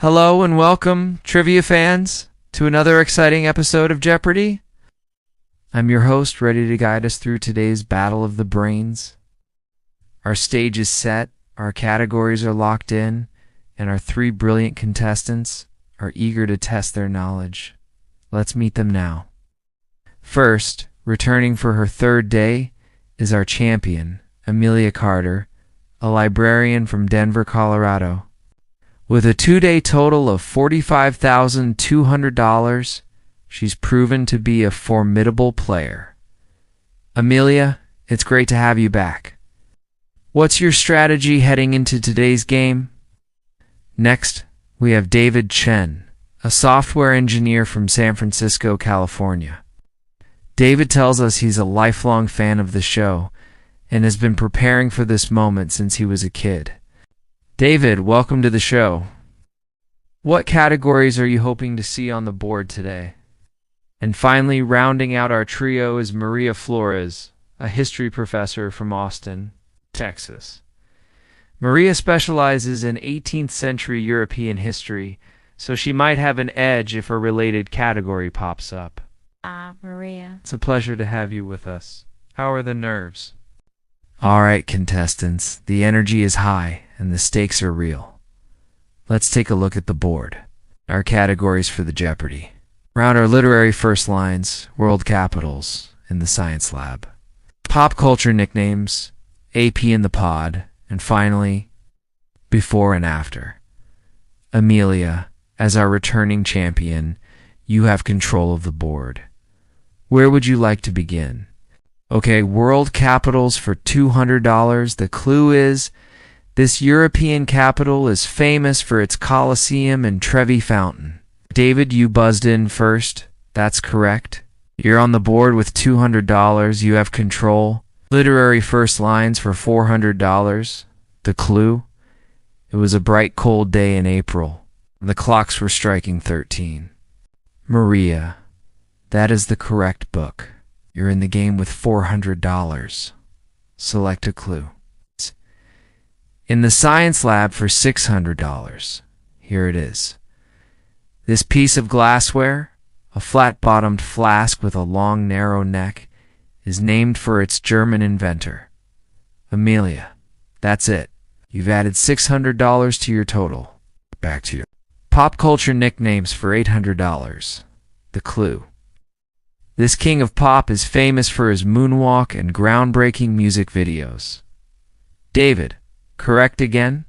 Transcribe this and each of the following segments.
Hello and welcome, trivia fans, to another exciting episode of Jeopardy! I'm your host, ready to guide us through today's battle of the brains. Our stage is set, our categories are locked in, and our three brilliant contestants are eager to test their knowledge. Let's meet them now. First, returning for her third day, is our champion, Amelia Carter, a librarian from Denver, Colorado. With a two-day total of $45,200, she's proven to be a formidable player. Amelia, it's great to have you back. What's your strategy heading into today's game? Next, we have David Chen, a software engineer from San Francisco, California. David tells us he's a lifelong fan of the show and has been preparing for this moment since he was a kid. David, welcome to the show. What categories are you hoping to see on the board today? And finally, rounding out our trio is Maria Flores, a history professor from Austin, Texas. Maria specializes in 18th century European history, so she might have an edge if a related category pops up. Maria. It's a pleasure to have you with us. How are the nerves? All right, contestants, the energy is high and the stakes are real. Let's take a look at the board. Our categories for the Jeopardy. Round our literary first lines, world capitals in the science lab. Pop culture nicknames, AP in the pod, and finally, before and after. Amelia, as our returning champion, you have control of the board. Where would you like to begin? Okay, world capitals for $200. The clue is, this European capital is famous for its Colosseum and Trevi Fountain. David, you buzzed in first. That's correct. You're on the board with $200. You have control. Literary first lines for $400. The clue? It was a bright cold day in April. The clocks were striking 13. Maria, that is the correct book. You're in the game with $400. Select a clue. In the science lab for $600. Here it is. This piece of glassware, a flat-bottomed flask with a long, narrow neck, is named for its German inventor. Amelia, that's it. You've added $600 to your total. Back to you. Pop culture nicknames for $800. The clue. This king of pop is famous for his moonwalk and groundbreaking music videos. David, correct again?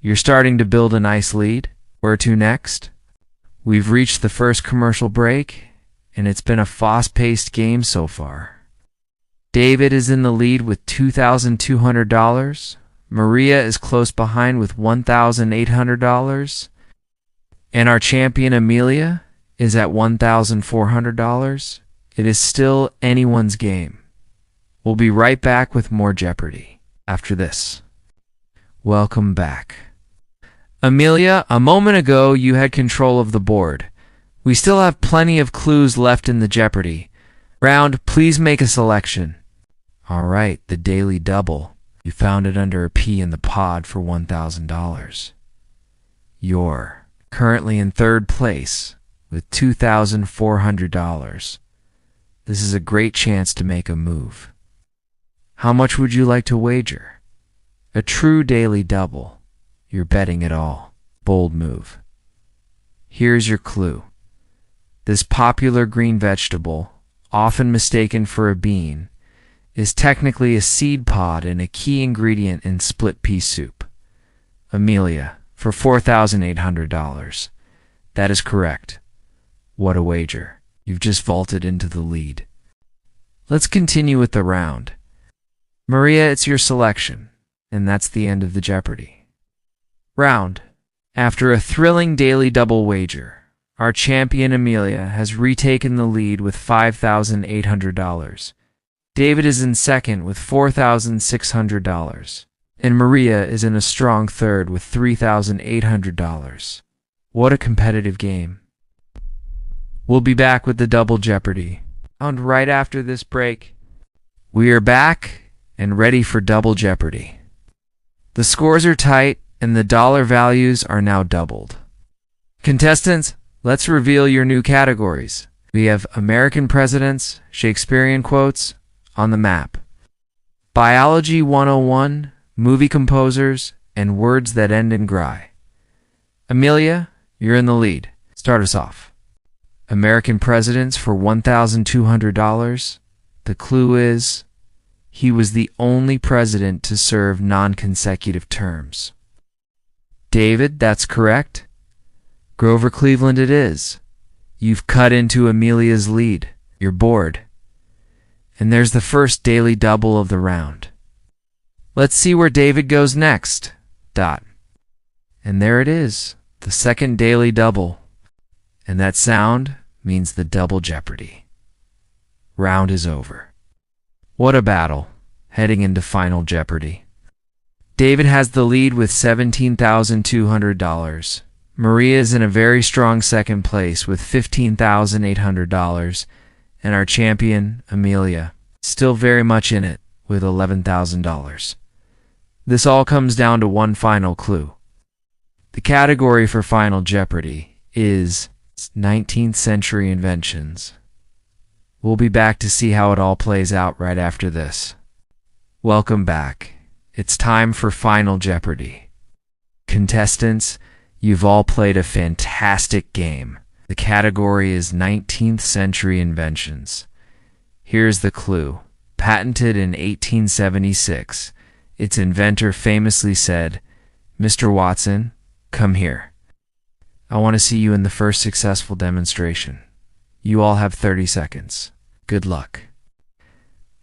You're starting to build a nice lead. Where to next? We've reached the first commercial break, and it's been a fast-paced game so far. David is in the lead with $2,200. Maria is close behind with $1,800. And our champion Amelia is at $1,400. It is still anyone's game. We'll be right back with more Jeopardy after this. Welcome back. Amelia, a moment ago you had control of the board. We still have plenty of clues left in the Jeopardy round. Please make a selection. All right, the Daily Double. You found it under a P in the pod for $1,000. You're currently in third place with $2,400. This is a great chance to make a move. How much would you like to wager? A true Daily Double. You're betting it all. Bold move. Here's your clue. This popular green vegetable, often mistaken for a bean, is technically a seed pod and a key ingredient in split pea soup. Amelia, for $4,800. That is correct. What a wager. You've just vaulted into the lead. Let's continue with the round. Maria, it's your selection, and that's the end of the Jeopardy round. After a thrilling Daily Double wager, our champion Amelia has retaken the lead with $5,800. David is in second with $4,600, and Maria is in a strong third with $3,800. What a competitive game. We'll be back with the Double Jeopardy round right after this break. We are back and ready for Double Jeopardy. The scores are tight and the dollar values are now doubled. Contestants, let's reveal your new categories. We have American presidents, Shakespearean quotes on the map, Biology 101, movie composers, and words that end in gry. Amelia, you're in the lead. Start us off. American presidents for $1,200. The clue is, he was the only president to serve non-consecutive terms. David, that's correct. Grover Cleveland it is. You've cut into Amelia's lead. You're bored. And there's the first daily double of the round. Let's see where David goes next. And there it is, the second daily double. And that sound means the double Jeopardy. Round is over. What a battle, heading into Final Jeopardy. David has the lead with $17,200. Maria is in a very strong second place with $15,800. And our champion, Amelia, still very much in it with $11,000. This all comes down to one final clue. The category for Final Jeopardy is 19th century inventions. We'll be back to see how it all plays out right after this. Welcome back. It's time for Final Jeopardy. Contestants, you've all played a fantastic game. The category is 19th century inventions. Here's the clue. Patented in 1876, its inventor famously said, "Mr. Watson, come here. I want to see you in the first successful demonstration. You all have 30 seconds. Good luck."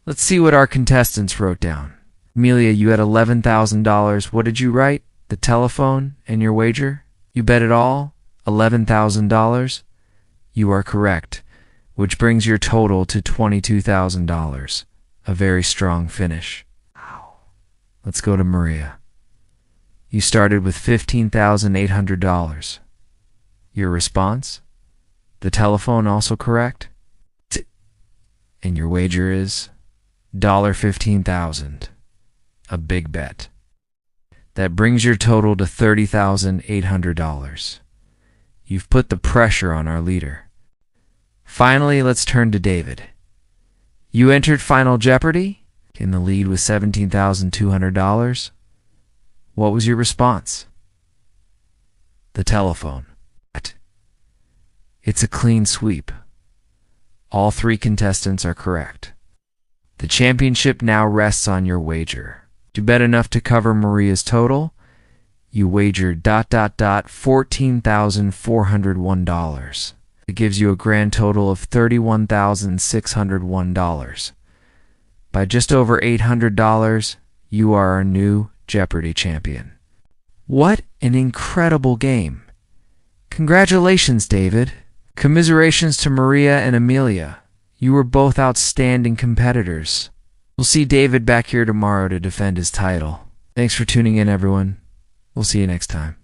Let's see what our contestants wrote down. Amelia, you had $11,000. What did you write? The telephone and your wager? You bet it all? $11,000? You are correct, which brings your total to $22,000. A very strong finish. Wow. Let's go to Maria. You started with $15,800. Your response? The telephone also correct? And your wager is $15,000. A big bet. That brings your total to $30,800. You've put the pressure on our leader. Finally, let's turn to David. You entered Final Jeopardy in the lead with $17,200. What was your response? The telephone. It's a clean sweep. All three contestants are correct. The championship now rests on your wager. You bet enough to cover Maria's total. You wagered $14,401. It gives you a grand total of $31,601. By just over $800, you are our new Jeopardy champion. What an incredible game. Congratulations, David. Commiserations to Maria and Amelia. You were both outstanding competitors. We'll see David back here tomorrow to defend his title. Thanks for tuning in, everyone. We'll see you next time.